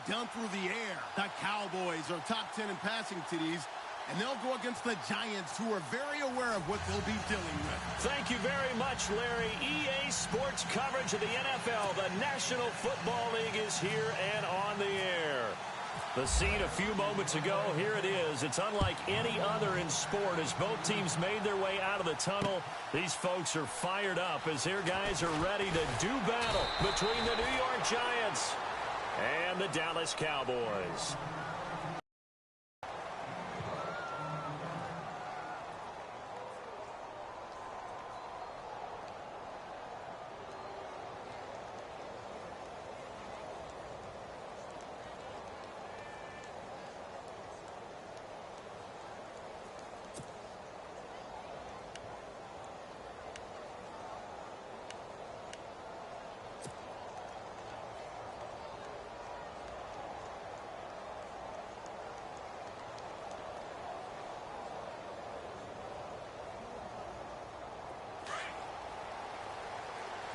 done through the air. The Cowboys are top 10 in passing TDs, and they'll go against the Giants, who are very aware of what they'll be dealing with. Thank you very much, Larry. EA Sports coverage of the NFL. The National Football League is here and on the air. The scene a few moments ago, here it is. It's unlike any other in sport. As both teams made their way out of the tunnel, these folks are fired up as their guys are ready to do battle between the New York Giants and the Dallas Cowboys.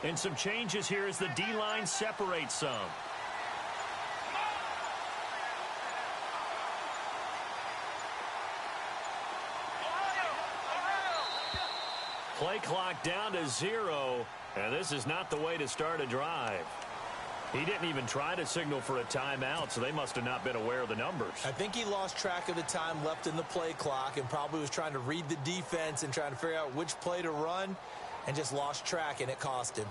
And some changes here as the D-line separates some. Play clock down to 0, and this is not the way to start a drive. He didn't even try to signal for a timeout, so they must have not been aware of the numbers. I think he lost track of the time left in the play clock and probably was trying to read the defense and trying to figure out which play to run, and just lost track, and it cost him.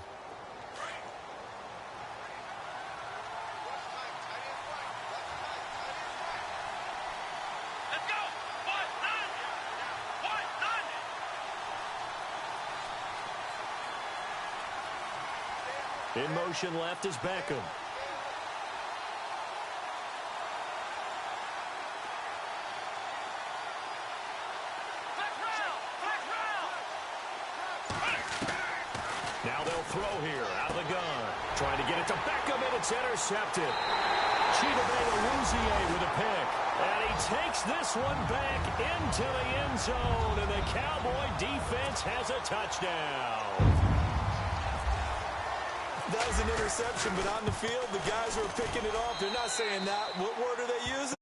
In motion left is Beckham. Now they'll throw here out of the gun. Trying to get it to Beckham, and it's intercepted. Chidobe with a pick. And he takes this one back into the end zone, and the Cowboy defense has a touchdown. That was an interception, but on the field, the guys who are picking it off, they're not saying that. What word are they using?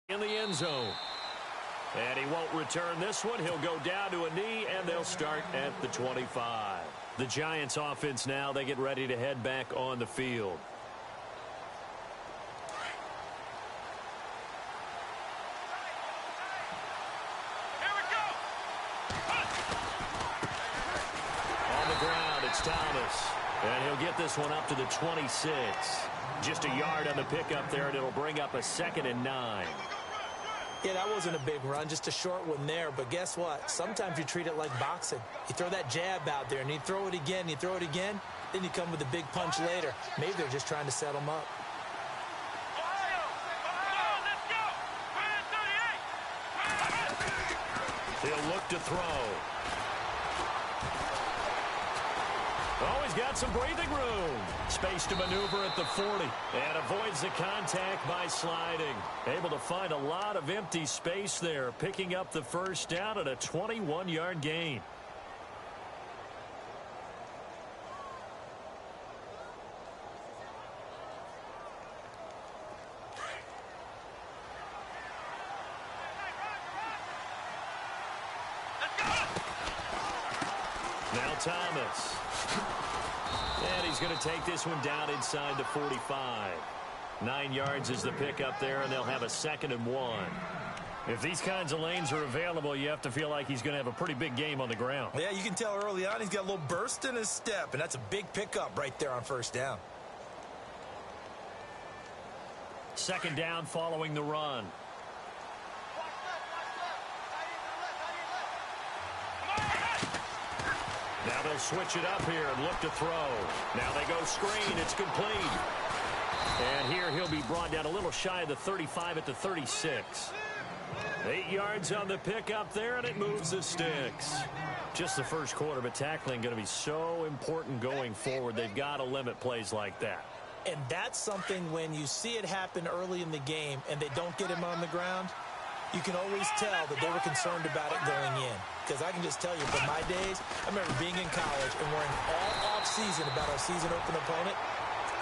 In the end zone. And he won't return this one. He'll go down to a knee, and they'll start at the 25. The Giants offense now, they get ready to head back on the field. Here we go. On the ground, it's Thomas. And he'll get this one up to the 26. Just a yard on the pickup there, and it'll bring up a 2nd and 9. Yeah, that wasn't a big run, just a short one there. But guess what? Sometimes you treat it like boxing. You throw that jab out there, and you throw it again, you throw it again, then you come with a big punch later. Maybe they're just trying to set them up. He'll look to throw. Oh, he's got some breathing room. Space to maneuver at the 40. And avoids the contact by sliding. Able to find a lot of empty space there. Picking up the first down at a 21-yard gain. Now Thomas. And he's going to take this one down inside the 45. 9 yards is the pickup there, and they'll have a 2nd and 1. If these kinds of lanes are available, you have to feel like he's going to have a pretty big game on the ground. Yeah, you can tell early on he's got a little burst in his step, and that's a big pickup right there on first down. 2nd down following the run. Now they'll switch it up here and look to throw. Now they go screen. It's complete. And here he'll be brought down a little shy of the 35 at the 36. 8 yards on the pickup there, and it moves the sticks. Just the first quarter, but tackling going to be so important going forward. They've got to limit plays like that. And that's something when you see it happen early in the game and they don't get him on the ground, you can always tell that they were concerned about it going in. Because I can just tell you, from my days, I remember being in college and worrying all off-season about our season open opponent,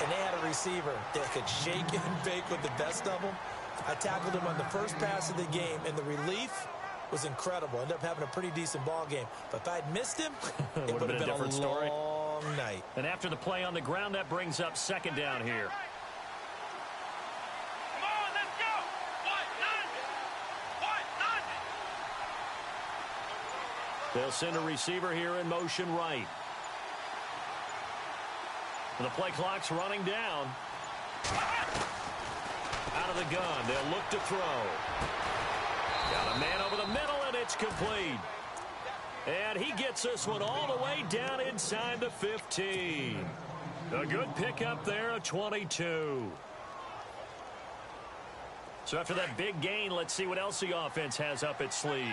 and they had a receiver that could shake and bake with the best of them. I tackled him on the first pass of the game, and the relief was incredible. Ended up having a pretty decent ball game. But if I'd missed him, it would have been a different story. Long night. And after the play on the ground, that brings up second down here. Come on, let's go. They'll send a receiver here in motion right. The play clock's running down. Out of the gun, they'll look to throw. Got a man over the middle, and it's complete. And he gets this one all the way down inside the 15. A good pickup there, a 22. So after that big gain, let's see what else the offense has up its sleeve.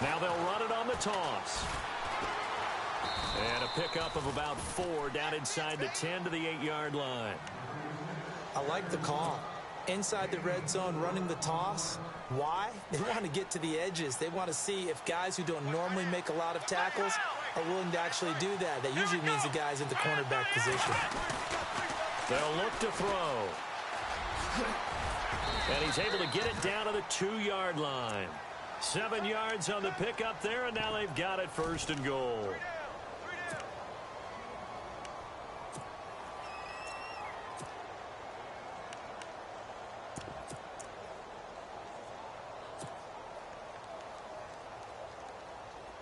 Now they'll run it on the toss. And a pickup of about 4 down inside the 10 to the 8-yard line. I like the call. Inside the red zone, running the toss. Why? They want to get to the edges. They want to see if guys who don't normally make a lot of tackles are willing to actually do that. That usually means the guy's in the cornerback position. They'll look to throw. And he's able to get it down to the 2-yard line. 7 yards on the pickup there, and now they've got it first and goal.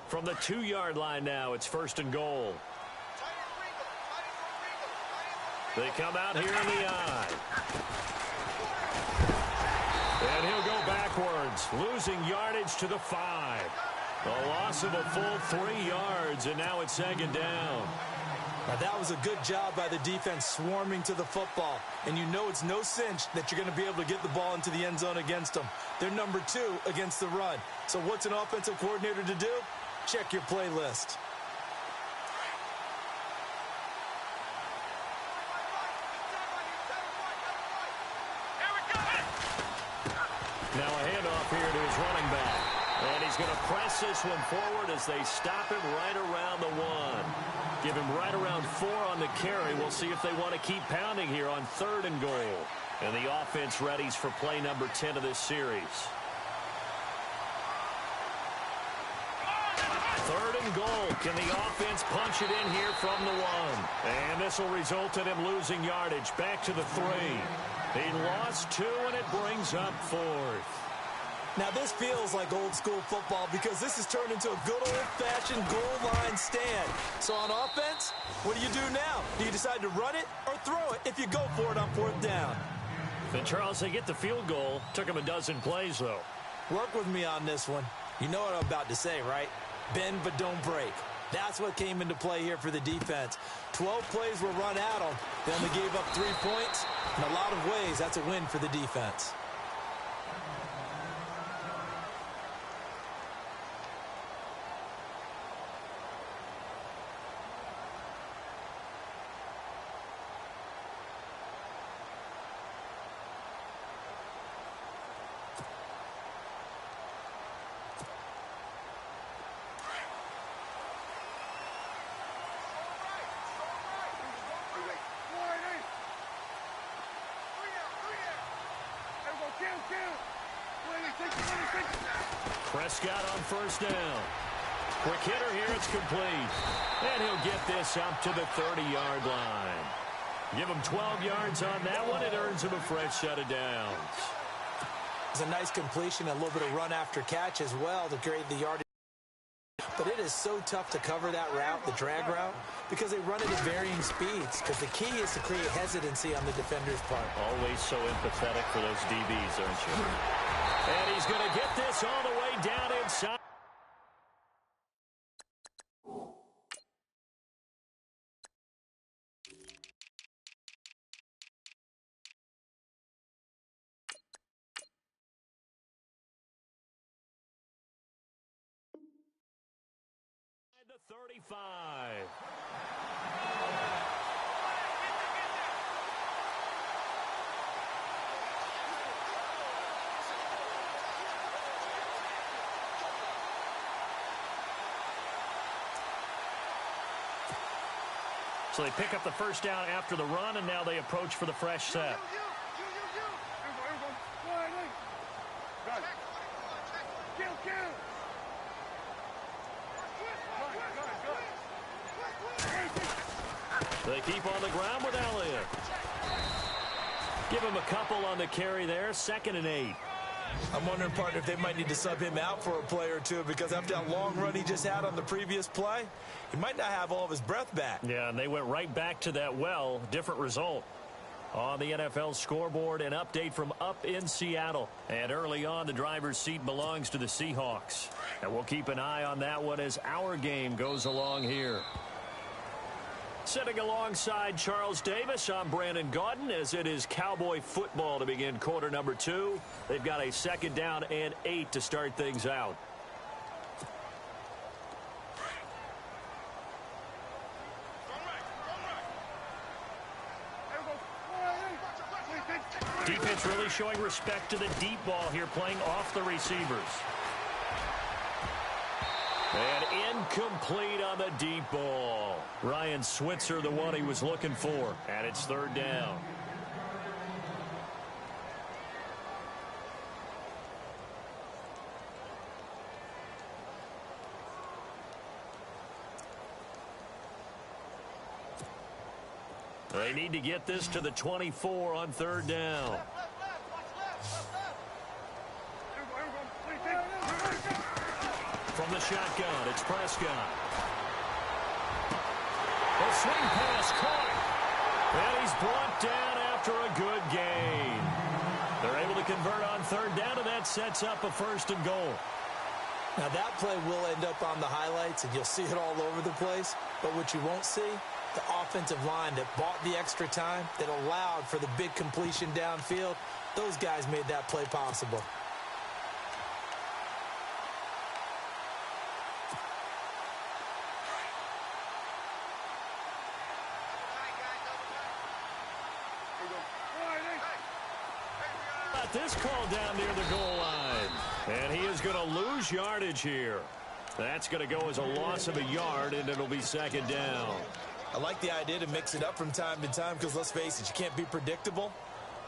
From the 2-yard line now, it's first and goal. They come out here in the eye. And he'll go backwards, losing yardage to the 5. A loss of a full 3 yards, and now it's second down. Now that was a good job by the defense swarming to the football. And you know it's no cinch that you're going to be able to get the ball into the end zone against them. They're number 2 against the run. So what's an offensive coordinator to do? Check your playlist. Now a handoff here to his running back. And he's going to press this one forward as they stop him right around the 1. Give him right around 4 on the carry. We'll see if they want to keep pounding here on 3rd and goal. And the offense readies for play number 10 of this series. 3rd and goal. Can the offense punch it in here from the 1? And this will result in him losing yardage. Back to the 3. He lost 2, and it brings up 4th. Now this feels like old school football because this has turned into a good old-fashioned goal line stand. So on offense, what do you do now? Do you decide to run it or throw it if you go for it on 4th down? And Charles, they get the field goal. Took him a dozen plays, though. Work with me on this one. You know what I'm about to say, right? Bend but don't break. That's what came into play here for the defense. 12 plays were run at them. They only gave up 3 points. In a lot of ways, that's a win for the defense. Prescott on 1st down. Quick hitter here, it's complete. And he'll get this up to the 30-yard line. Give him 12 yards on that one. It earns him a fresh set of downs. It's a nice completion, a little bit of run after catch as well to create the yardage. But it is so tough to cover that route, the drag route, because they run it at varying speeds. Because the key is to create hesitancy on the defender's part. Always so empathetic for those DBs, aren't you? And he's going to get this all the way play down inside. The 35. So they pick up the first down after the run, and now they approach for the fresh set. They keep on the ground with Elliott. Give him a couple on the carry there. 2nd and 8. I'm wondering, partner, if they might need to sub him out for a play or two, because after that long run he just had on the previous play, he might not have all of his breath back. Yeah, and they went right back to that well. Different result. On the NFL scoreboard, an update from up in Seattle. And early on, the driver's seat belongs to the Seahawks. And we'll keep an eye on that one as our game goes along here. Sitting alongside Charles Davis, I'm Brandon Gaudin, as it is Cowboy football to begin quarter number 2. They've got a 2nd down and 8 to start things out. Defense really showing respect to the deep ball here, playing off the receivers. And incomplete on the deep ball. Ryan Switzer, the one he was looking for. And it's 3rd down. They need to get this to the 24 on 3rd down. From the shotgun, it's Prescott. A swing pass caught. And he's brought down after a good gain. They're able to convert on 3rd down, and that sets up a 1st and goal. Now that play will end up on the highlights, and you'll see it all over the place. But what you won't see, the offensive line that bought the extra time, that allowed for the big completion downfield, those guys made that play possible. This call down near the goal line. And he is going to lose yardage here. That's going to go as a loss of a yard, and it'll be 2nd down. I like the idea to mix it up from time to time because, let's face it, you can't be predictable.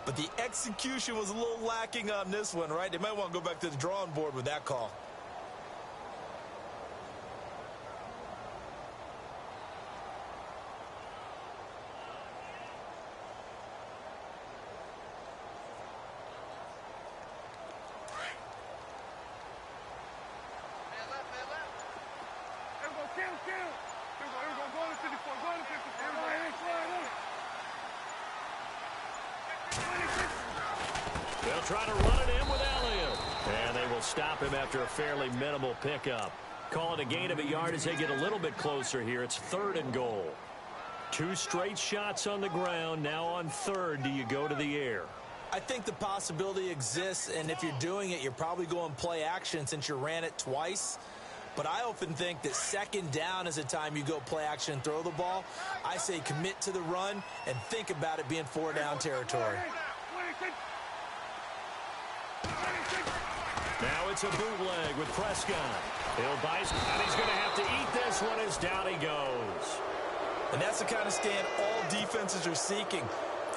But the execution was a little lacking on this one, right? They might want to go back to the drawing board with that call. They'll try to run it in with Elliott. And they will stop him after a fairly minimal pickup. Call it a gain of a yard as they get a little bit closer here. It's 3rd and goal. 2 straight shots on the ground. Now on 3rd, do you go to the air? I think the possibility exists, and if you're doing it, you're probably going play action since you ran it twice. But I often think that 2nd down is the time you go play action and throw the ball. I say commit to the run and think about it being 4-down territory. Now it's a bootleg with Prescott. He'll buy, and he's going to have to eat this one as down he goes. And that's the kind of stand all defenses are seeking.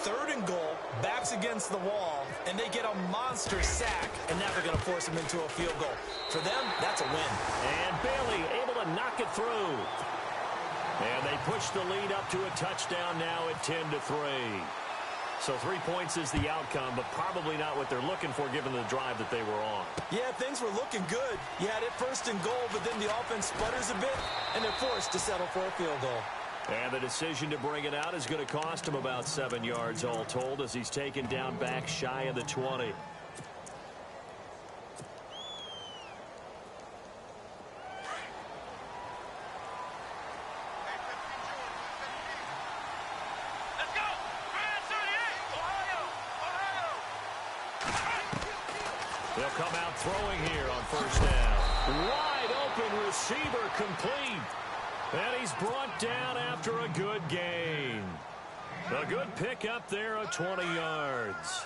3rd and goal, backs against the wall, and they get a monster sack, and now they're going to force them into a field goal. For them, that's a win. And Bailey able to knock it through. And they push the lead up to a touchdown now at 10-3. So 3 points is the outcome, but probably not what they're looking for given the drive that they were on. Yeah, things were looking good. You had it 1st and goal, but then the offense sputters a bit, and they're forced to settle for a field goal. And the decision to bring it out is going to cost him about 7 yards all told as he's taken down back shy of the 20. They'll come out throwing here on first down. Wide open receiver complete. And he's brought down after a good gain. A good pickup there of 20 yards.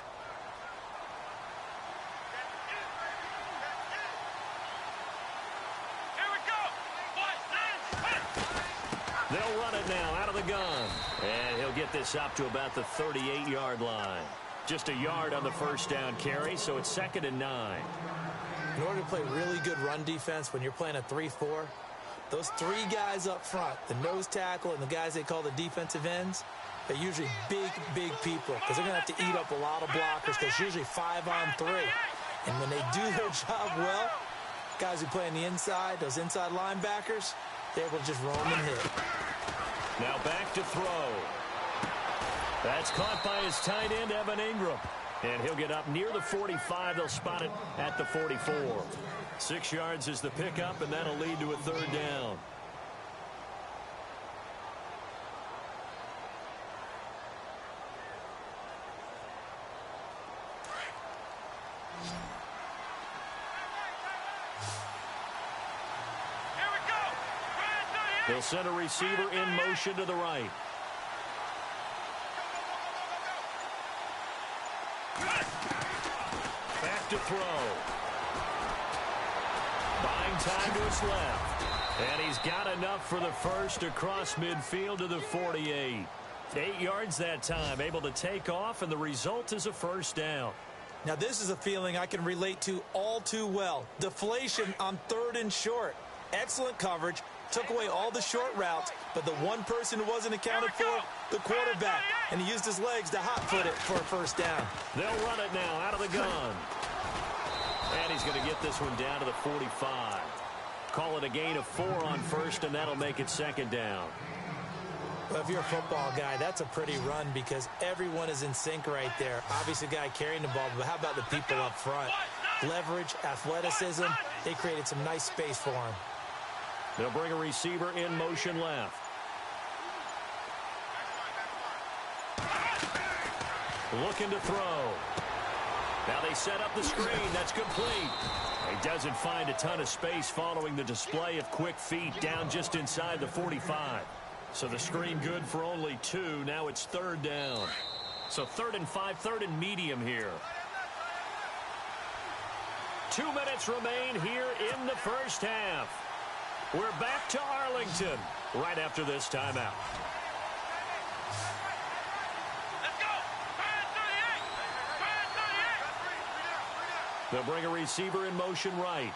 Here we go. They'll run it now out of the gun. And he'll get this up to about the 38-yard line. Just a yard on the first down carry, so it's 2nd and 9. In order to play really good run defense when you're playing a 3-4, those 3 guys up front, the nose tackle and the guys they call the defensive ends, they're usually big, big people because they're going to have to eat up a lot of blockers because it's usually 5-on-3. And when they do their job well, guys who play on the inside, those inside linebackers, they're able to just roam and hit. Now back to throw. That's caught by his tight end, Evan Ingram. And he'll get up near the 45. They'll spot it at the 44. 6 yards is the pickup, and that'll lead to a 3rd down. Here we go. They'll send a receiver in motion to the right. Back to throw. Buying time to his left. And he's got enough for the first across midfield to the 48. 8 yards that time, able to take off, and the result is a first down. Now, this is a feeling I can relate to all too well. Deflation on 3rd and short. Excellent coverage. Took away all the short routes, but the one person who wasn't accounted for, the quarterback. And he used his legs to hot-foot it for a first down. They'll run it now out of the gun. And he's going to get this one down to the 45. Call it a gain of 4 on first, and that'll make it 2nd down. Well, if you're a football guy, that's a pretty run because everyone is in sync right there. Obviously, the guy carrying the ball, but how about the people up front? Leverage, athleticism, they created some nice space for him. They'll bring a receiver in motion left. Looking to throw. Now they set up the screen. That's complete. He doesn't find a ton of space following the display of quick feet down just inside the 45. So the screen good for only 2. Now it's 3rd down. So 3rd and 5, 3rd and medium here. 2 minutes remain here in the first half. We're back to Arlington right after this timeout. Let's go. They'll bring a receiver in motion right.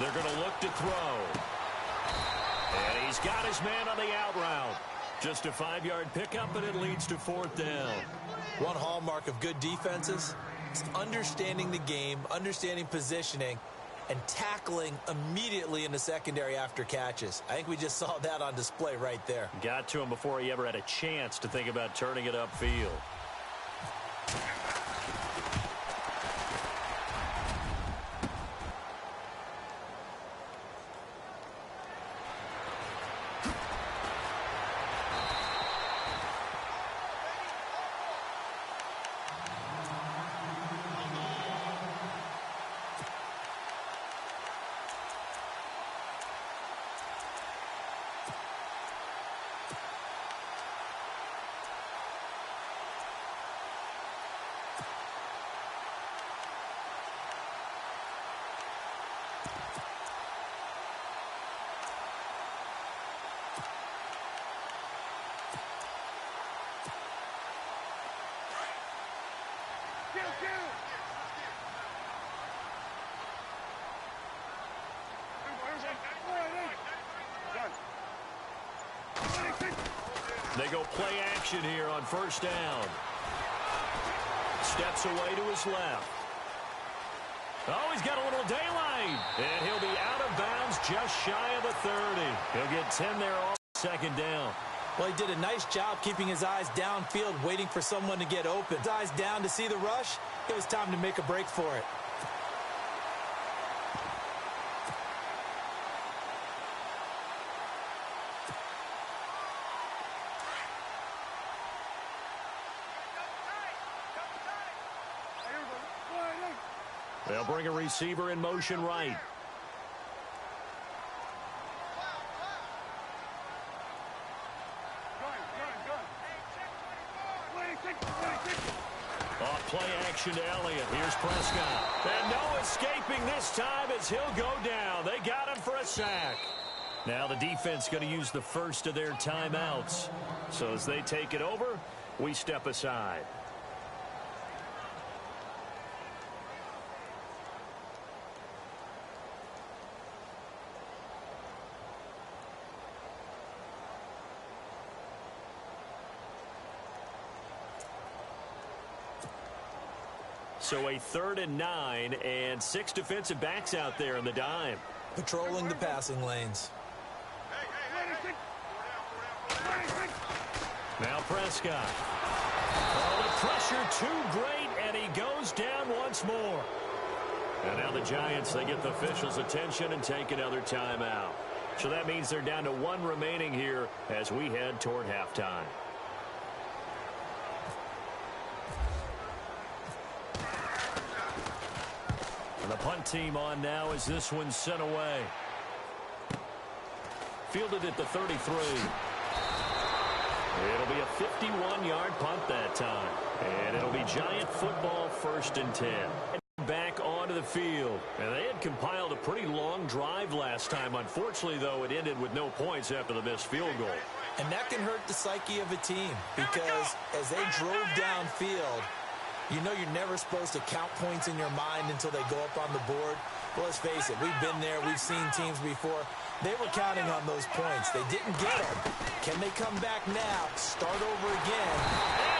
They're going to look to throw. And he's got his man on the out route. Just a 5-yard pickup, and it leads to 4th down. One hallmark of good defenses is understanding the game, understanding positioning, and tackling immediately in the secondary after catches. I think we just saw that on display right there. Got to him before he ever had a chance to think about turning it upfield. They go play action here on first down. Steps away to his left. Oh, he's got a little daylight. And he'll be out of bounds just shy of the 30. He'll get 10 there off 2nd down. Well, he did a nice job keeping his eyes downfield, waiting for someone to get open. His eyes down to see the rush. It was time to make a break for it. They'll bring a receiver in motion right. Off play action to Elliott. Here's Prescott. And no escaping this time as he'll go down. They got him for a sack. Now the defense going to use the first of their timeouts. So as they take it over, we step aside. So a 3rd and 9 and 6 defensive backs out there in the dime. Patrolling the passing lanes. Now Prescott. Oh, the pressure too great, and he goes down once more. And now the Giants, they get the officials' attention and take another timeout. So that means they're down to 1 remaining here as we head toward halftime. And the punt team on now as this one's sent away. Fielded at the 33. It'll be a 51-yard punt that time. And it'll be Giant football, 1st and 10. Back onto the field. And they had compiled a pretty long drive last time. Unfortunately, though, it ended with no points after the missed field goal. And that can hurt the psyche of a team because as they drove downfield, you know you're never supposed to count points in your mind until they go up on the board. Well, let's face it, we've been there. We've seen teams before. They were counting on those points. They didn't get them. Can they come back now, start over again?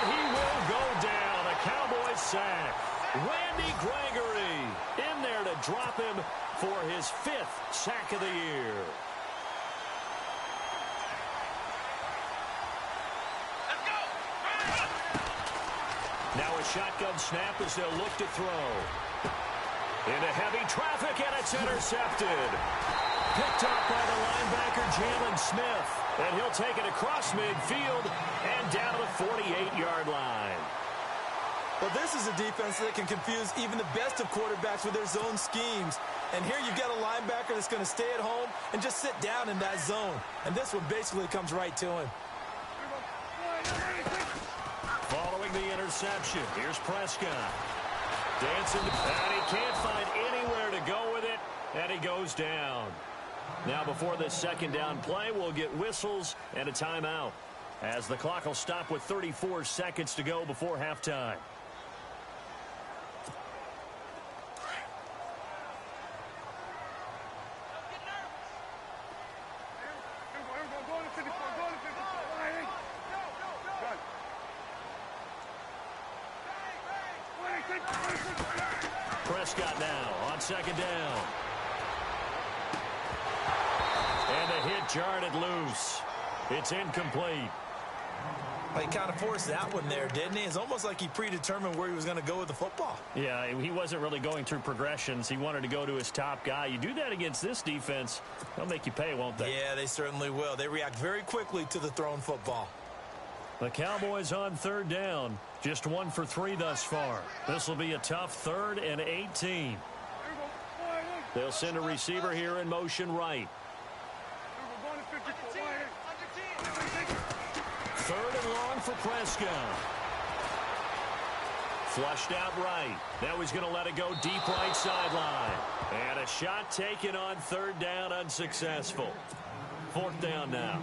And he will go down. A Cowboys sack. Randy Gregory in there to drop him for his 5th sack of the year. Now a shotgun snap as they'll look to throw. Into heavy traffic, and it's intercepted. Picked up by the linebacker, Jalen Smith. And he'll take it across midfield and down to the 48-yard line. Well, this is a defense that can confuse even the best of quarterbacks with their zone schemes. And here you've got a linebacker that's going to stay at home and just sit down in that zone. And this one basically comes right to him. Following the interception, here's Prescott. Dancing, and he can't find anywhere to go with it, and he goes down. Now before this 2nd down play, we'll get whistles and a timeout, as the clock will stop with 34 seconds to go before halftime. Prescott now on 2nd down. And the hit jarred loose. It's incomplete. Well, he kind of forced that one there, didn't he? It's almost like he predetermined where he was going to go with the football. Yeah, he wasn't really going through progressions. He wanted to go to his top guy. You do that against this defense, they'll make you pay, won't they? Yeah, they certainly will. They react very quickly to the thrown football. The Cowboys on 3rd down. Just 1 for 3 thus far. This will be a tough 3rd and 18. They'll send a receiver here in motion right. 3rd and long for Prescott. Flushed out right. Now he's going to let it go deep right sideline. And a shot taken on 3rd down, unsuccessful. 4th down now.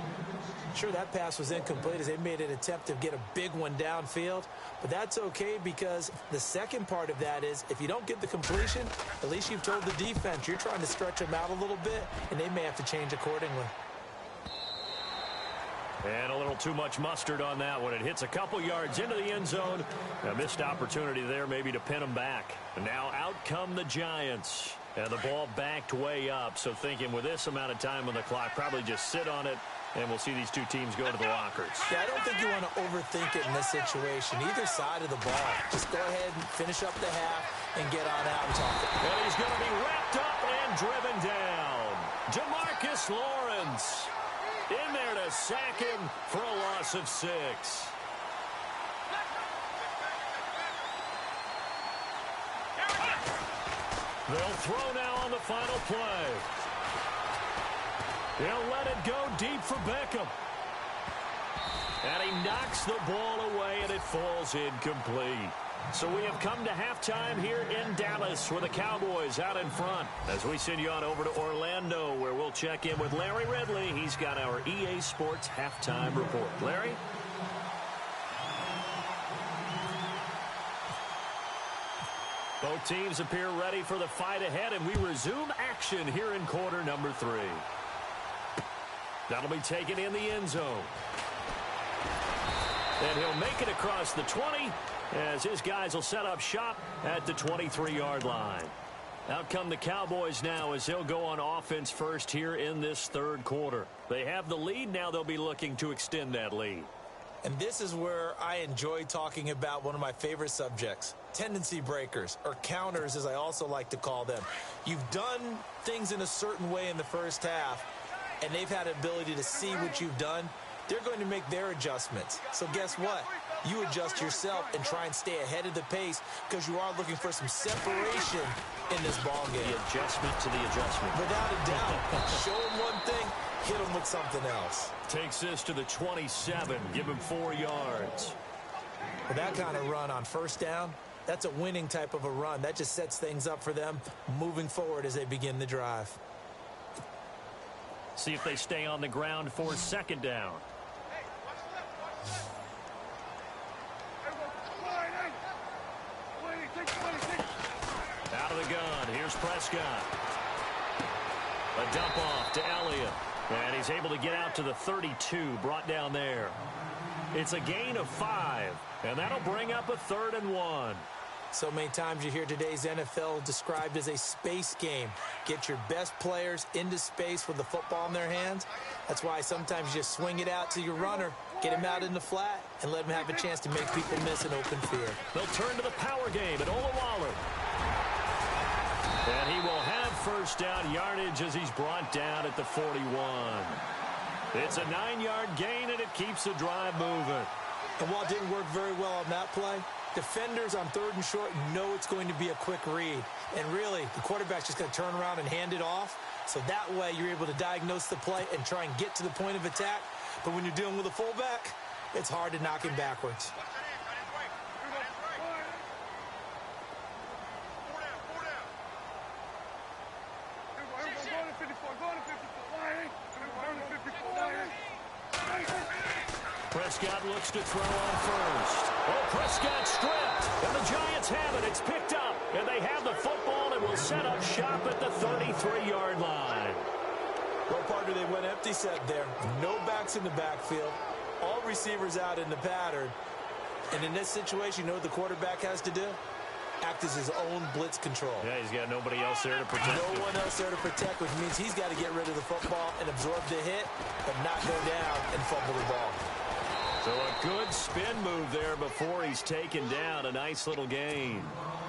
Sure, that pass was incomplete as they made an attempt to get a big one downfield. But that's okay because the second part of that is if you don't get the completion, at least you've told the defense you're trying to stretch them out a little bit, and they may have to change accordingly. And a little too much mustard on that one. It hits a couple yards into the end zone. A missed opportunity there maybe to pin them back. And now out come the Giants. And the ball backed way up. So thinking with this amount of time on the clock, probably just sit on it. And we'll see these two teams go to the lockers. Yeah, I don't think you want to overthink it in this situation. Either side of the ball. Just go ahead and finish up the half and get on out and talk. And he's going to be wrapped up and driven down. DeMarcus Lawrence in there to sack him for a loss of 6. They'll throw now on the final play. He'll let it go deep for Beckham. And he knocks the ball away, and it falls incomplete. So we have come to halftime here in Dallas with the Cowboys out in front. As we send you on over to Orlando, where we'll check in with Larry Ridley. He's got our EA Sports halftime report. Larry? Both teams appear ready for the fight ahead, and we resume action here in quarter number 3. That'll be taken in the end zone. And he'll make it across the 20 as his guys will set up shop at the 23-yard line. Out come the Cowboys now as they'll go on offense first here in this third quarter. They have the lead. Now they'll be looking to extend that lead. And this is where I enjoy talking about one of my favorite subjects, tendency breakers, or counters as I also like to call them. You've done things in a certain way in the first half, and they've had the ability to see what you've done. They're going to make their adjustments. So guess what? You adjust yourself and try and stay ahead of the pace because you are looking for some separation in this ball game. The adjustment to the adjustment. Without a doubt. Show them one thing, hit them with something else. Takes this to the 27. Give him 4 yards. With that kind of run on first down, that's a winning type of a run. That just sets things up for them moving forward as they begin the drive. See if they stay on the ground for second down. Out of the gun. Here's Prescott. A dump off to Elliott. And he's able to get out to the 32, brought down there. It's a gain of 5, and that'll bring up a 3rd and 1. So many times you hear today's NFL described as a space game. Get your best players into space with the football in their hands. That's why sometimes you just swing it out to your runner, get him out in the flat, and let him have a chance to make people miss an open field. They'll turn to the power game at Olawale. And he will have first down yardage as he's brought down at the 41. It's a 9-yard gain, and it keeps the drive moving. And while it didn't work very well on that play, defenders on 3rd and short know it's going to be a quick read. And really, the quarterback's just going to turn around and hand it off. So that way, you're able to diagnose the play and try and get to the point of attack. But when you're dealing with a fullback, it's hard to knock him backwards. Prescott looks to throw on first. Oh, Prescott stripped, and the Giants have it. It's picked up, and they have the football and will set up shop at the 33-yard line. Well, partner, they went empty set there. No backs in the backfield. All receivers out in the pattern. And in this situation, you know what the quarterback has to do? Act as his own blitz control. Yeah, he's got nobody else there to protect him. No one else there to protect, which means he's got to get rid of the football and absorb the hit, but not go down and fumble the ball. So a good spin move there before he's taken down. A nice little gain.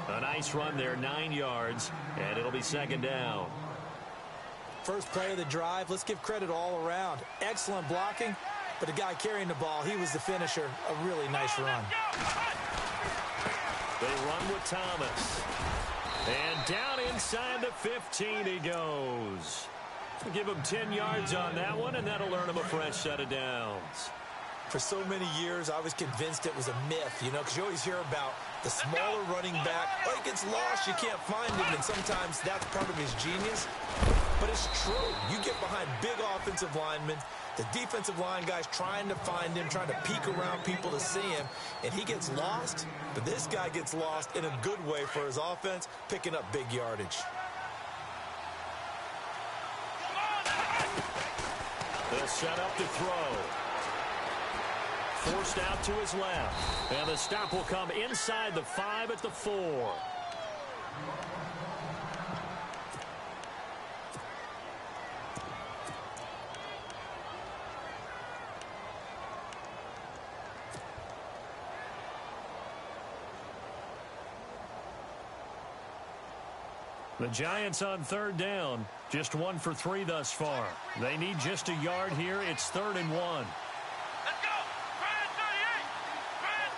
A nice run there, 9 yards, and it'll be second down. First play of the drive, let's give credit all around. Excellent blocking, but the guy carrying the ball, he was the finisher. A really nice run. They run with Thomas. And down inside the 15 he goes. We'll give him 10 yards on that one, and that'll earn him a fresh set of downs. For so many years, I was convinced it was a myth, you know, because you always hear about the smaller running back. Oh, he gets lost, you can't find him, and sometimes that's part of his genius. But it's true. You get behind big offensive linemen, the defensive line guys trying to find him, trying to peek around people to see him, and he gets lost. But this guy gets lost in a good way for his offense, picking up big yardage. They'll set up to throw. Forced out to his left. And the stop will come inside the 5 at the 4. The Giants on third down. Just 1 for 3 thus far. They need just a yard here. It's 3rd and 1. Let's go! Try it, 38! Try it,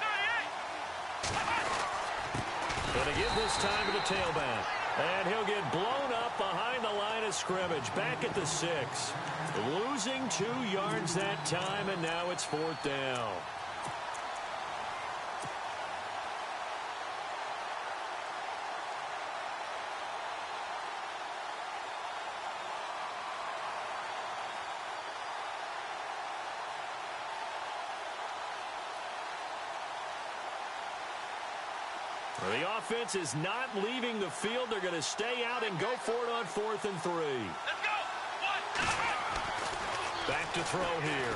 38! And to give this time to the tailback. And he'll get blown up behind the line of scrimmage, back at the 6. Losing 2 yards that time, and now it's 4th down. The offense is not leaving the field. They're going to stay out and go for it on 4th and 3. Let's go. 1, Back to throw here.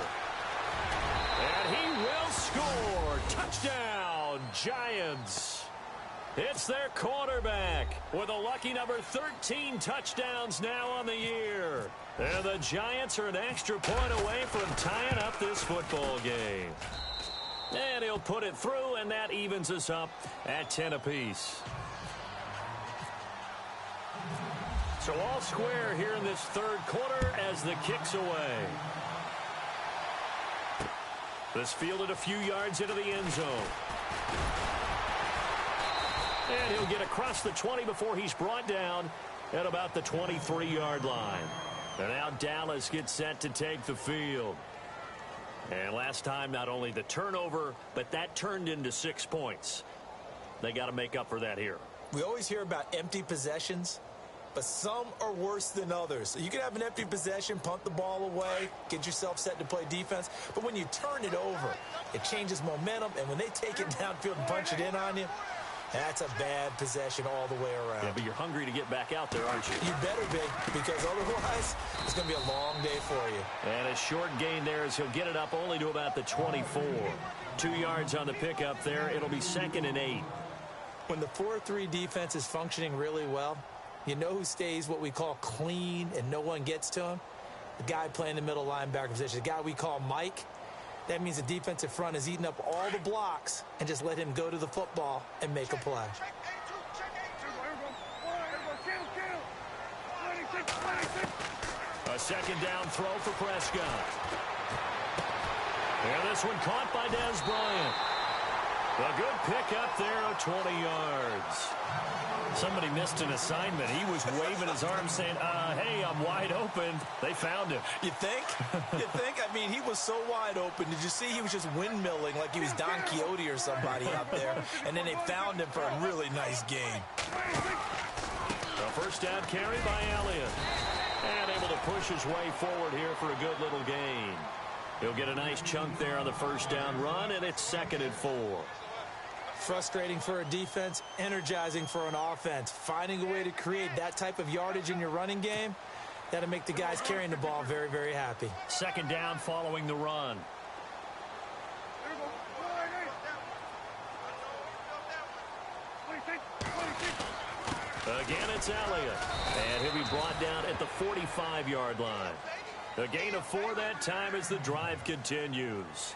And he will score. Touchdown, Giants. It's their quarterback with a lucky number 13 touchdowns now on the year. And the Giants are an extra point away from tying up this football game. And he'll put it through, and that evens us up at 10 apiece. So all square here in this 3rd quarter as the kick's away. This fielded a few yards into the end zone. And he'll get across the 20 before he's brought down at about the 23-yard line. And now Dallas gets set to take the field. And last time, not only the turnover, but that turned into 6 points. They got to make up for that here. We always hear about empty possessions, but some are worse than others. So you can have an empty possession, punt the ball away, get yourself set to play defense. But when you turn it over, it changes momentum. And when they take it downfield and punch it in on you, that's a bad possession all the way around. Yeah, but you're hungry to get back out there, aren't you? You better be, because otherwise it's going to be a long day for you. And a short gain there as he'll get it up only to about the 24. 2 yards on the pickup there. It'll be 2nd and 8. When the 4-3 defense is functioning really well, you know who stays what we call clean and no one gets to him? The guy playing the middle linebacker position, the guy we call Mike. That means the defensive front is eating up all the blocks and just let him go to the football and make a play. A 2nd down throw for Prescott. And this one caught by Dez Bryant. A good pickup there of 20 yards. Somebody missed an assignment. He was waving his arm saying, hey, I'm wide open. They found him. You think? You think? I mean, he was so wide open. Did you see he was just windmilling like he was Don Quixote or somebody out there? And then they found him for a really nice game. A 1st down carry by Elliott. And able to push his way forward here for a good little gain. He'll get a nice chunk there on the 1st down run, and it's 2nd and 4. Frustrating for a defense, energizing for an offense. Finding a way to create that type of yardage in your running game, that'll make the guys carrying the ball very, very happy. 2nd down following the run. Again, it's Elliott. And he'll be brought down at the 45-yard line. A gain of 4 that time as the drive continues.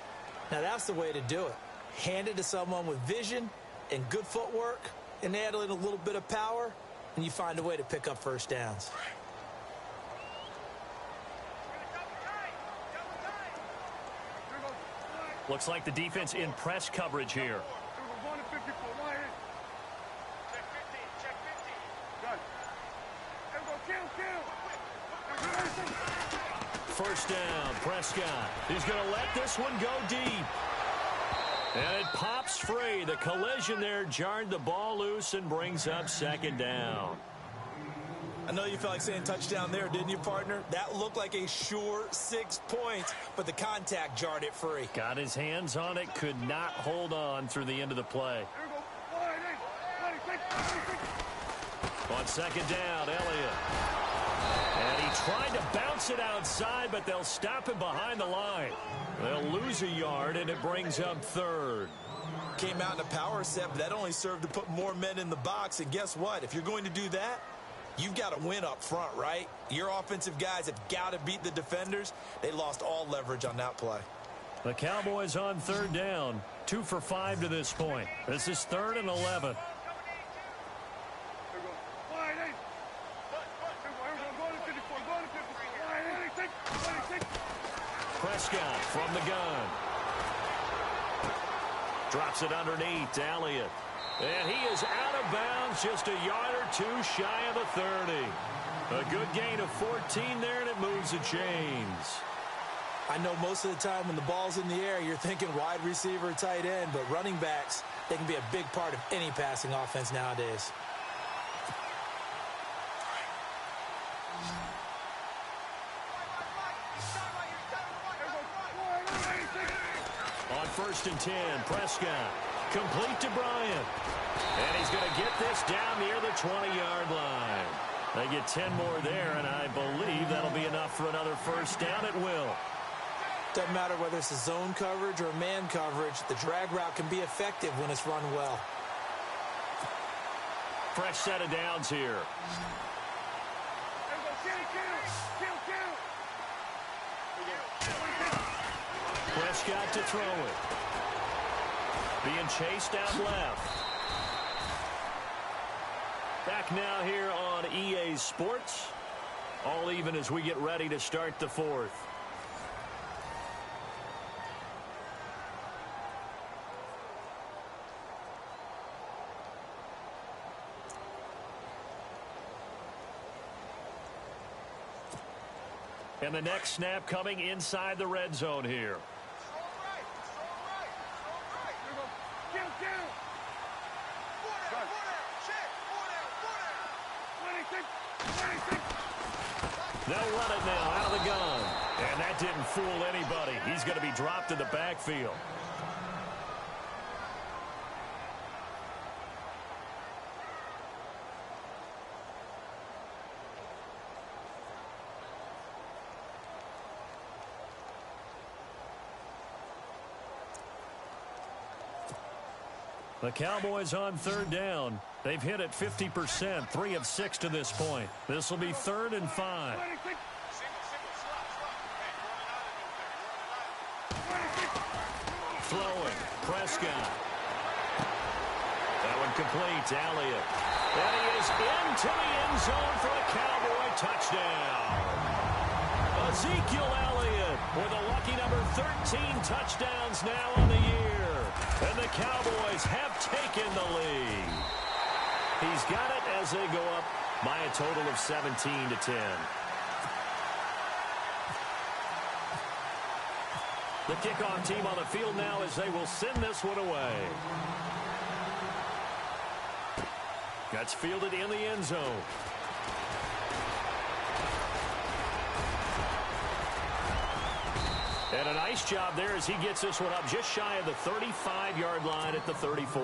Now, that's the way to do it. Hand it to someone with vision and good footwork, and add in a little bit of power, and you find a way to pick up 1st downs. Looks like the defense in press coverage here. First down, Prescott. He's going to let this one go deep. And it pops free. The collision there jarred the ball loose and brings up 2nd down. I know you felt like saying touchdown there, didn't you, partner? That looked like a sure 6 points, but the contact jarred it free. Got his hands on it, could not hold on through the end of the play. On 2nd down, Elliott. And he tried to bounce it outside, but they'll stop him behind the line. They'll lose a yard, and it brings up 3rd. Came out in a power set, but that only served to put more men in the box. And guess what? If you're going to do that, you've got to win up front, right? Your offensive guys have got to beat the defenders. They lost all leverage on that play. The Cowboys on 3rd down. 2 for 5 to this point. This is 3rd and 11. Prescott from the gun. Drops it underneath to Elliott. And he is out of bounds, just a yard or two shy of the 30. A good gain of 14 there, and it moves the chains. I know most of the time when the ball's in the air, you're thinking wide receiver, tight end, but running backs, they can be a big part of any passing offense nowadays. On 1st and 10, Prescott. Complete to Bryant. And he's going to get this down near the 20-yard line. They get 10 more there, and I believe that'll be enough for another first down. It will. Doesn't matter whether it's a zone coverage or man coverage, the drag route can be effective when it's run well. Fresh set of downs here. Prescott to throw it. Being chased out left. Back now here on EA Sports. All even as we get ready to start the fourth. And the next snap coming inside the red zone here. They'll run it now out of the gun. And that didn't fool anybody. He's going to be dropped in the backfield. The Cowboys on 3rd down. They've hit it 50%, 3 of 6 to this point. This will be 3rd and 5. Throwing, Prescott. That one complete, Elliott. And he is into the end zone for a Cowboy touchdown. Ezekiel Elliott with a lucky number 13 touchdowns now on the year. And the Cowboys have taken the lead. He's got it as they go up by a total of 17-10. The kickoff team on the field now as they will send this one away. That's fielded in the end zone. And a nice job there as he gets this one up just shy of the 35-yard line at the 34.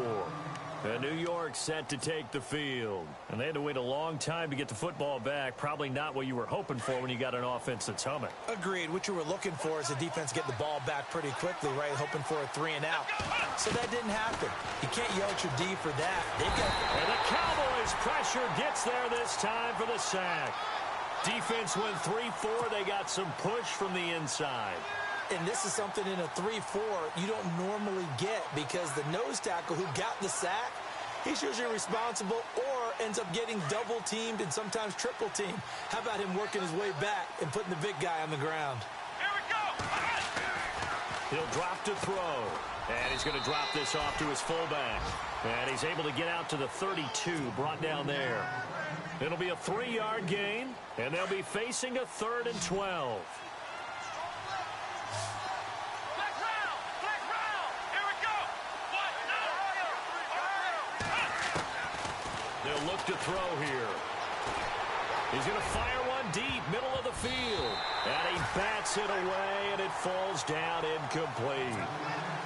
And New York set to take the field. And they had to wait a long time to get the football back. Probably not what you were hoping for when you got an offense that's humming. Agreed. What you were looking for is the defense get the ball back pretty quickly, right? Hoping for a 3 and out. So that didn't happen. You can't yell at your D for that. And the Cowboys pressure gets there this time for the sack. Defense went 3-4. They got some push from the inside. And this is something in a 3-4 you don't normally get because the nose tackle who got the sack, he's usually responsible or ends up getting double-teamed and sometimes triple-teamed. How about him working his way back and putting the big guy on the ground? Here we go. He'll drop to throw. And he's going to drop this off to his fullback. And he's able to get out to the 32, brought down there. It'll be a 3-yard gain, and they'll be facing a 3rd and 12. They'll look to throw here. He's going to fire one deep, middle of the field. And he bats it away, and it falls down incomplete.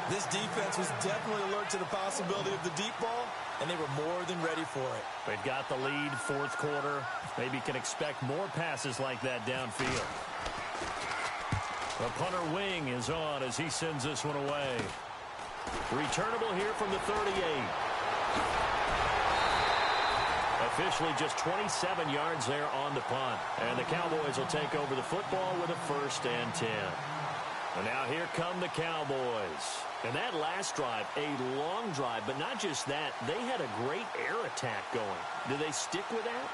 This defense was definitely alert to the possibility of the deep ball, and they were more than ready for it. They've got the lead, 4th quarter. Maybe can expect more passes like that downfield. The punter wing is on as he sends this one away. Returnable here from the 38. Officially just 27 yards there on the punt. And the Cowboys will take over the football with a 1st and 10. And now here come the Cowboys. And that last drive, a long drive, but not just that. They had a great air attack going. Do they stick with that?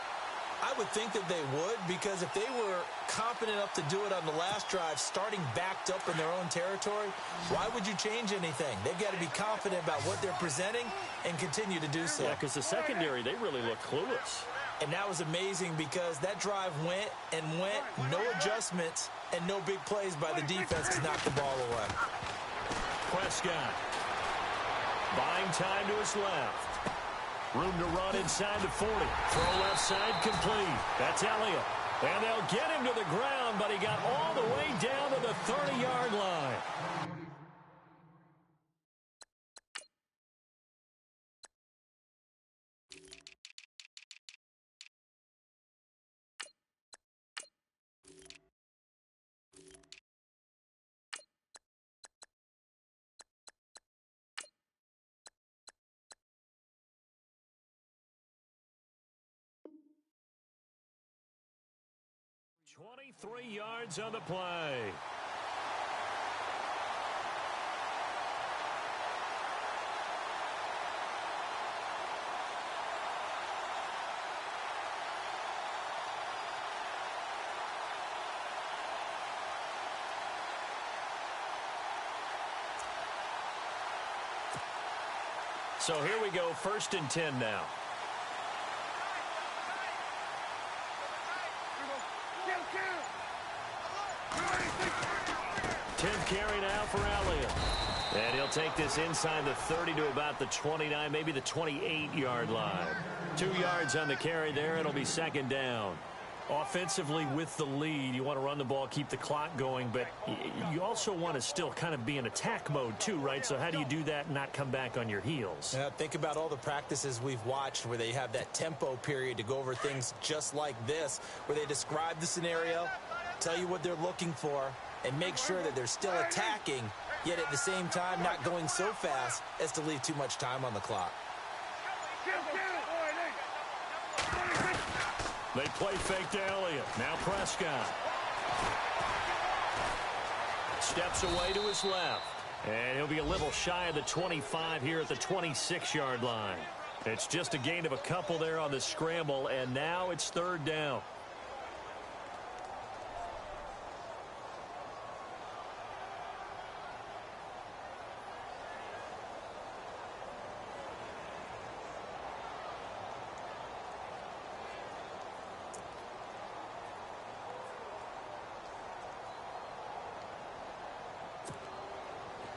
I would think that they would, because if they were confident enough to do it on the last drive, starting backed up in their own territory, why would you change anything? They've got to be confident about what they're presenting and continue to do so. Yeah, because the secondary, they really look clueless. And that was amazing because that drive went and went, no adjustments, and no big plays by the defense to knock the ball away. Prescott. Buying time to his left. Room to run inside the 40. Throw left side complete. That's Elliott. And they'll get him to the ground, but he got all the way down to the 30-yard line. .23 yards on the play. So here we go, 1st and 10 now. Tenth carry now for Elliott. And he'll take this inside the 30 to about the 29, maybe the 28-yard line. 2 yards on the carry there. It'll be 2nd down. Offensively with the lead, you want to run the ball, keep the clock going, but you also want to still kind of be in attack mode too, right? So how do you do that and not come back on your heels? Think about all the practices we've watched where they have that tempo period to go over things just like this, where they describe the scenario, tell you what they're looking for, and make sure that they're still attacking, yet at the same time not going so fast as to leave too much time on the clock. They play fake to Elliott. Now Prescott. Steps away to his left. And he'll be a little shy of the 25 here at the 26-yard line. It's just a gain of a couple there on the scramble, and now it's 3rd down.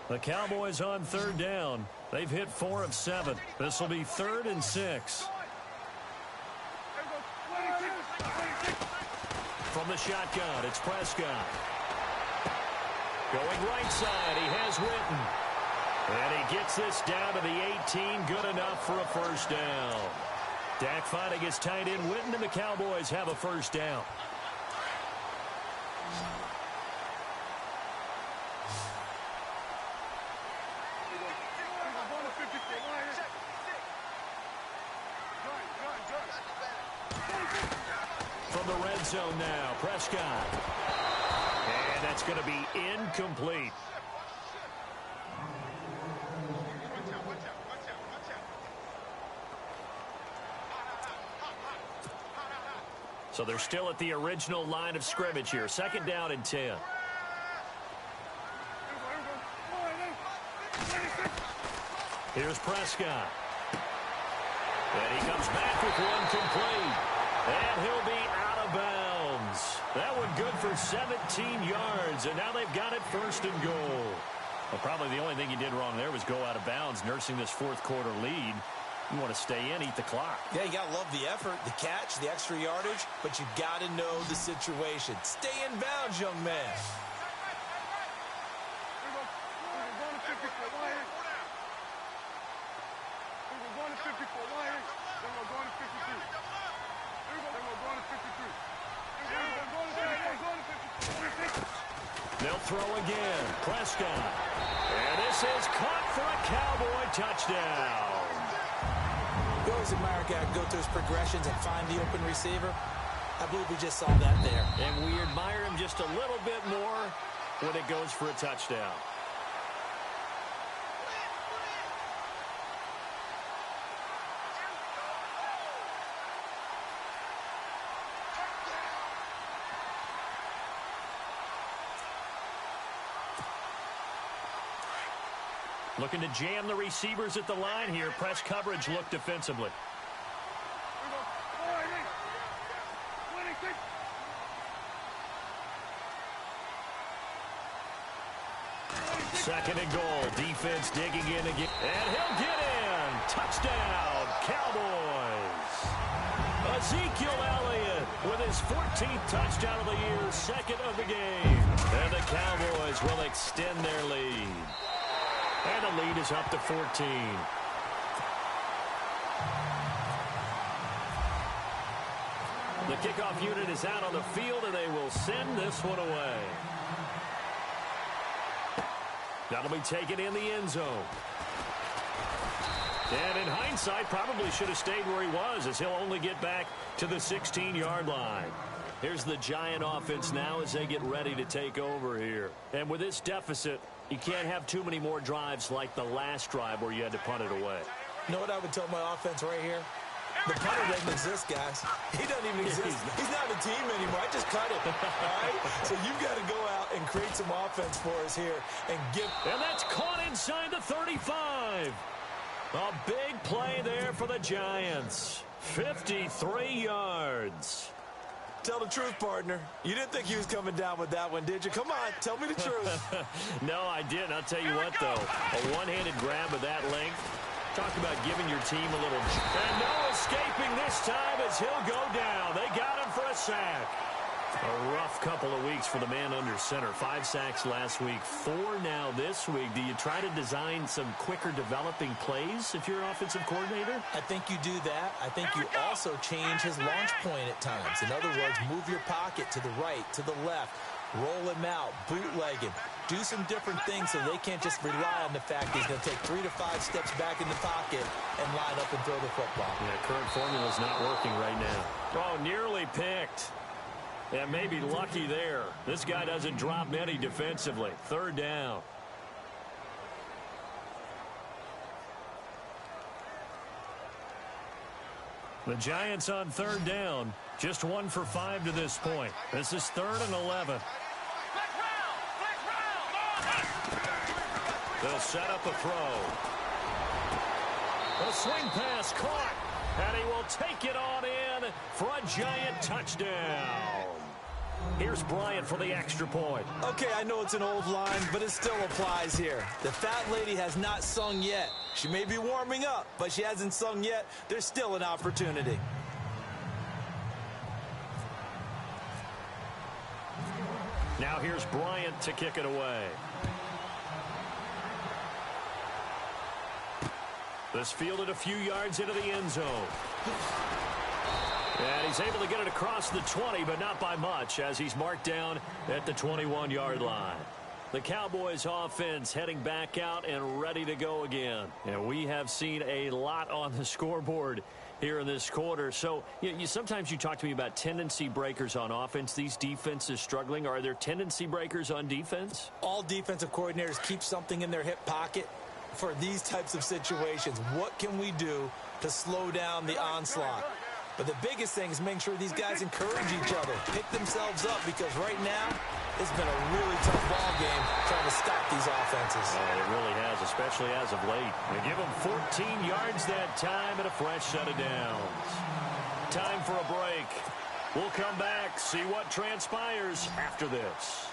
The Cowboys on 3rd down. They've hit 4 of 7. This will be 3rd and 6. From the shotgun, it's Prescott. Going right side, he has Witten. And he gets this down to the 18, good enough for a 1st down. Dak finding his tight end Witten, and the Cowboys have a 1st down. From the red zone now, Prescott. And that's going to be incomplete. So they're still at the original line of scrimmage here. 2nd down and 10. Here's Prescott. And he comes back with one complete. And he'll be out of bounds. That one good for 17 yards. And now they've got it 1st and goal. Well, probably the only thing he did wrong there was go out of bounds, nursing this 4th quarter lead. You want to stay in, eat the clock. Yeah, you got to love the effort, the catch, the extra yardage, but you got to know the situation. Stay in bounds, young man. They'll throw again. Prescott. And this is caught for a Cowboy touchdown. You always admire a guy go through his progressions and find the open receiver. I believe we just saw that there. And we admire him just a little bit more when it goes for a touchdown. Looking to jam the receivers at the line here. Press coverage look defensively. Second and goal. Defense digging in again. And he'll get in. Touchdown, Cowboys. Ezekiel Elliott with his 14th touchdown of the year, second of the game. And the Cowboys will extend their lead. And the lead is up to 14. The kickoff unit is out on the field, and they will send this one away. That'll be taken in the end zone. And in hindsight, probably should have stayed where he was, as he'll only get back to the 16-yard line. Here's the Giant offense now as they get ready to take over here. And with this deficit, you can't have too many more drives like the last drive where you had to punt it away. You know what I would tell my offense right here? The punter doesn't exist, guys. He doesn't even exist. He's not a team anymore. I just cut it. All right? So you've got to go out and create some offense for us here and give. And that's caught inside the 35. A big play there for the Giants. 53 yards. Tell the truth, partner. You didn't think he was coming down with that one, did you? Come on, tell me the truth. No, I didn't. I'll tell you what, though. A one-handed grab of that length. Talk about giving your team a little... And no escaping this time as he'll go down. They got him for a sack. A rough couple of weeks for the man under center. 5 sacks last week, 4 now this week. Do you try to design some quicker developing plays if you're an offensive coordinator? I think you do that. I think you also change his launch point at times. In other words, move your pocket to the right, to the left. Roll him out, bootleg him. Do some different things so they can't just rely on the fact he's going to take 3 to 5 steps back in the pocket and line up and throw the football. Yeah, current formula's not working right now. Oh, nearly picked. Yeah, maybe lucky there. This guy doesn't drop many defensively. 3rd down. The Giants on 3rd down. Just 1 for 5 to this point. This is 3rd and 11. They'll set up a throw. A swing pass caught. And he will take it on in for a Giant touchdown. Here's Bryant for the extra point. Okay, I know it's an old line, but it still applies here. The fat lady has not sung yet. She may be warming up, but she hasn't sung yet. There's still an opportunity. Now here's Bryant to kick it away. This fielded a few yards into the end zone. And he's able to get it across the 20, but not by much, as he's marked down at the 21-yard line. The Cowboys offense heading back out and ready to go again. And we have seen a lot on the scoreboard here in this quarter. So sometimes you talk to me about tendency breakers on offense. These defenses struggling. Are there tendency breakers on defense? All defensive coordinators keep something in their hip pocket for these types of situations. What can we do to slow down the onslaught? But the biggest thing is making sure these guys encourage each other, pick themselves up, because right now it's been a really tough ball game trying to stop these offenses. Oh, it really has, especially as of late. They give them 14 yards that time and a fresh set of downs. Time for a break. We'll come back, see what transpires after this.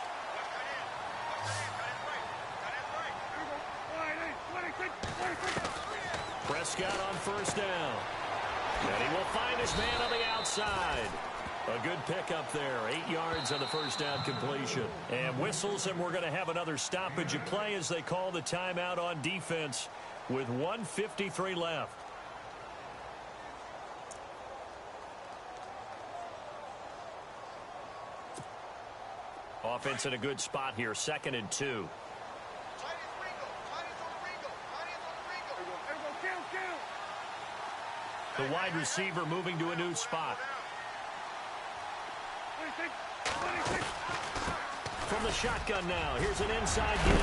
Prescott on 1st down. And he will find his man on the outside. A good pickup there. 8 yards on the 1st down completion. And whistles, and we're going to have another stoppage of play as they call the timeout on defense with 1:53 left. Offense in a good spot here. 2nd and 2. The wide receiver moving to a new spot. From the shotgun now, here's an inside give.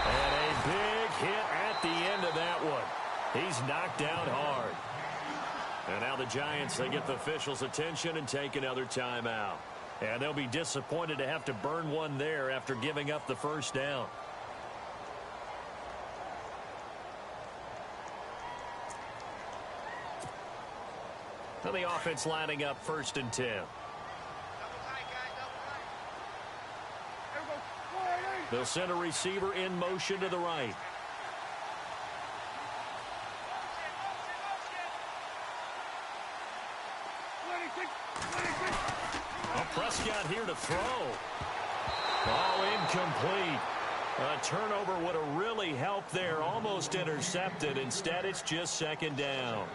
And a big hit at the end of that one. He's knocked down hard. And now the Giants, they get the officials' attention and take another timeout. And they'll be disappointed to have to burn one there after giving up the 1st down. And the offense lining up 1st and 10. They'll send a receiver in motion to the right. Prescott here to throw. Oh, incomplete. A turnover would have really helped there. Almost intercepted. Instead, it's just 2nd down.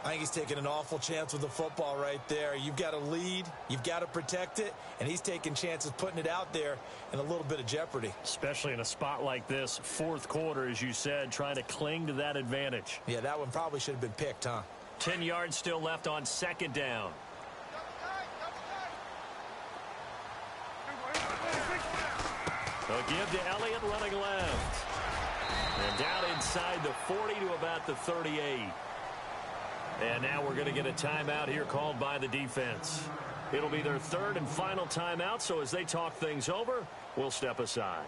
I think he's taking an awful chance with the football right there. You've got to lead. You've got to protect it. And he's taking chances putting it out there in a little bit of jeopardy. Especially in a spot like this, 4th quarter, as you said, trying to cling to that advantage. Yeah, that one probably should have been picked, huh? 10 yards still left on 2nd down. They'll give to Elliott running left. And down inside the 40 to about the 38. And now we're going to get a timeout here called by the defense. It'll be their 3rd and final timeout, so as they talk things over, we'll step aside.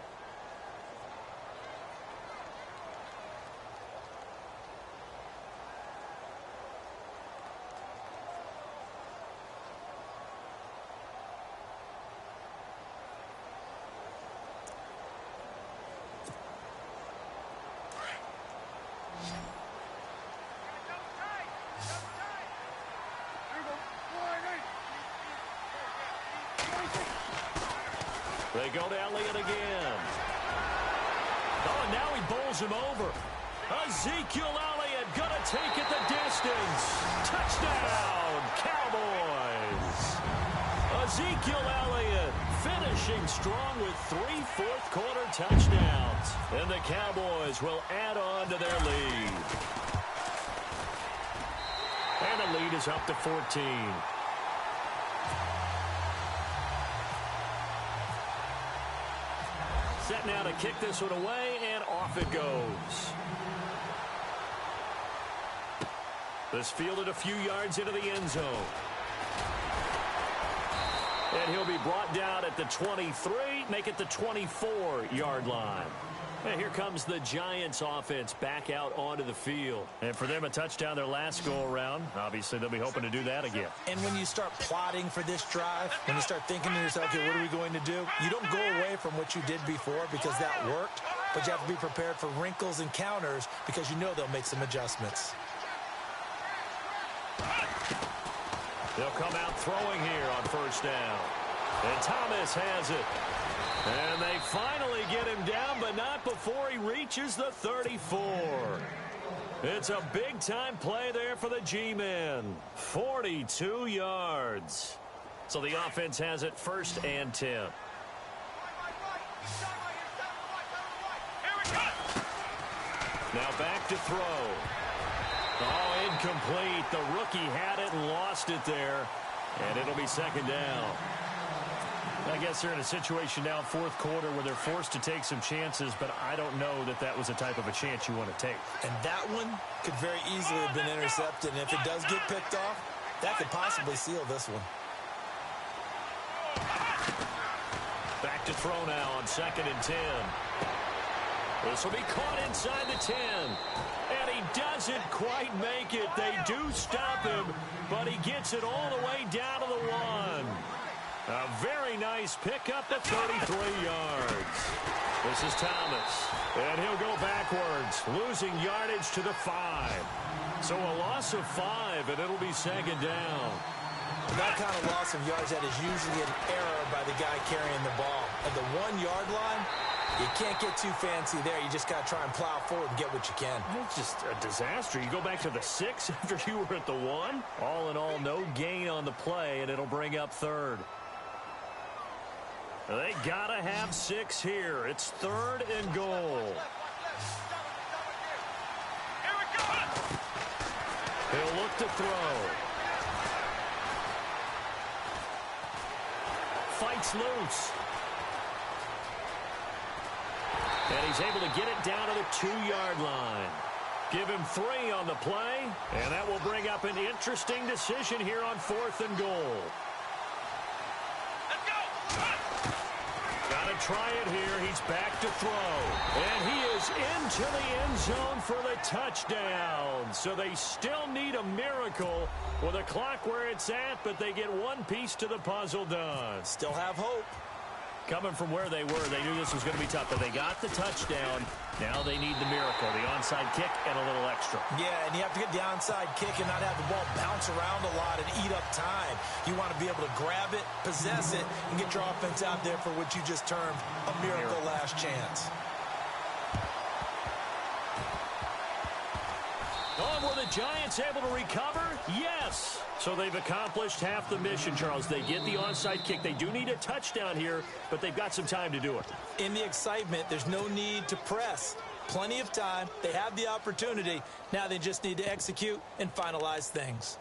They go to Elliott again. Oh, and now he bowls him over. Ezekiel Elliott going to take it the distance. Touchdown, Cowboys. Ezekiel Elliott finishing strong with 3 fourth-quarter touchdowns. And the Cowboys will add on to their lead. And the lead is up to 14. Set now to kick this one away, and off it goes. This fielded a few yards into the end zone. And he'll be brought down at the 23, make it the 24-yard line. And here comes the Giants offense back out onto the field. And for them, a touchdown their last go-around. Obviously, they'll be hoping to do that again. And when you start plotting for this drive, when you start thinking to yourself, okay, what are we going to do? You don't go away from what you did before because that worked, but you have to be prepared for wrinkles and counters because you know they'll make some adjustments. They'll come out throwing here on 1st down. And Thomas has it. And they finally get him down, but not before he reaches the 34. It's a big-time play there for the G-men. 42 yards. So the offense has it 1st and 10. Now back to throw. Oh, incomplete. The rookie had it and lost it there. And it'll be 2nd down. I guess they're in a situation now, 4th quarter, where they're forced to take some chances, but I don't know that that was the type of a chance you want to take. And that one could very easily have been intercepted, and if it does get picked off, that could possibly seal this one. Back to throw now on 2nd and 10. This will be caught inside the 10. And he doesn't quite make it. They do stop him, but he gets it all the way down to the 1. A very nice pickup at 33 yards. This is Thomas. And he'll go backwards, losing yardage to the 5. So a loss of 5, and it'll be 2nd down. That kind of loss of yards, that is usually an error by the guy carrying the ball. At the 1-yard line, you can't get too fancy there. You just got to try and plow forward and get what you can. It's just a disaster. You go back to the 6 after you were at the 1. All in all, no gain on the play, and it'll bring up 3rd. They got to have 6 here. It's 3rd and goal. He'll look to throw. Fights loose. And he's able to get it down to the 2-yard line. Give him 3 on the play, and that will bring up an interesting decision here on 4th and goal. Let's go. Got to try it here. He's back to throw. And he is into the end zone for the touchdown. So they still need a miracle with a clock where it's at, but they get one piece to the puzzle done. Still have hope. Coming from where they were, they knew this was going to be tough, but they got the touchdown. Now they need the miracle, the onside kick and a little extra. Yeah, and you have to get the onside kick and not have the ball bounce around a lot and eat up time. You want to be able to grab it, possess it, and get your offense out there for what you just termed a miracle last chance. Oh, were the Giants able to recover? Yes. So they've accomplished half the mission, Charles. They get the onside kick. They do need a touchdown here, but they've got some time to do it. In the excitement, there's no need to press. Plenty of time. They have the opportunity. Now they just need to execute and finalize things.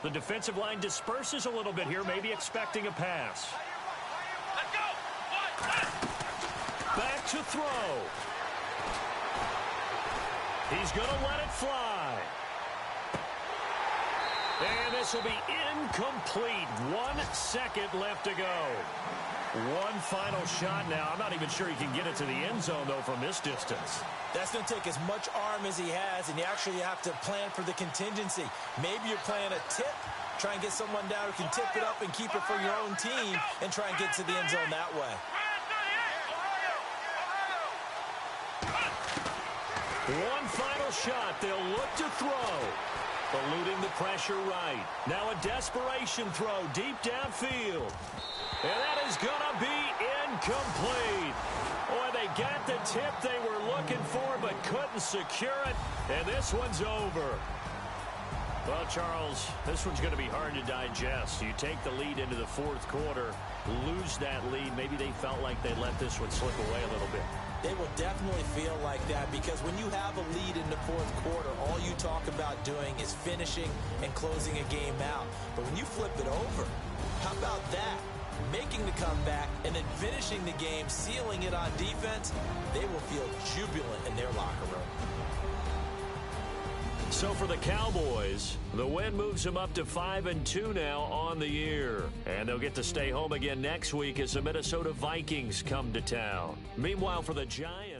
The defensive line disperses a little bit here, maybe expecting a pass. Let's go. Back to throw. He's going to let it fly. And this will be incomplete. 1 second left to go. One final shot now. I'm not even sure he can get it to the end zone, though, from this distance. That's going to take as much arm as he has, and you actually have to plan for the contingency. Maybe you're playing a tip, try and get someone down who can tip it up and keep it for your own team and try and get to the end zone that way. One final shot. They'll look to throw. Eluding the pressure right. Now a desperation throw deep downfield. And that is going to be incomplete. Boy, they got the tip they were looking for but couldn't secure it. And this one's over. Well, Charles, this one's going to be hard to digest. You take the lead into the fourth quarter, lose that lead. Maybe they felt like they let this one slip away a little bit. They will definitely feel like that because when you have a lead in the fourth quarter, all you talk about doing is finishing and closing a game out. But when you flip it over, how about that? Making the comeback and then finishing the game, sealing it on defense, they will feel jubilant in their locker room. So for the Cowboys, the win moves them up to 5-2 now on the year. And they'll get to stay home again next week as the Minnesota Vikings come to town. Meanwhile, for the Giants.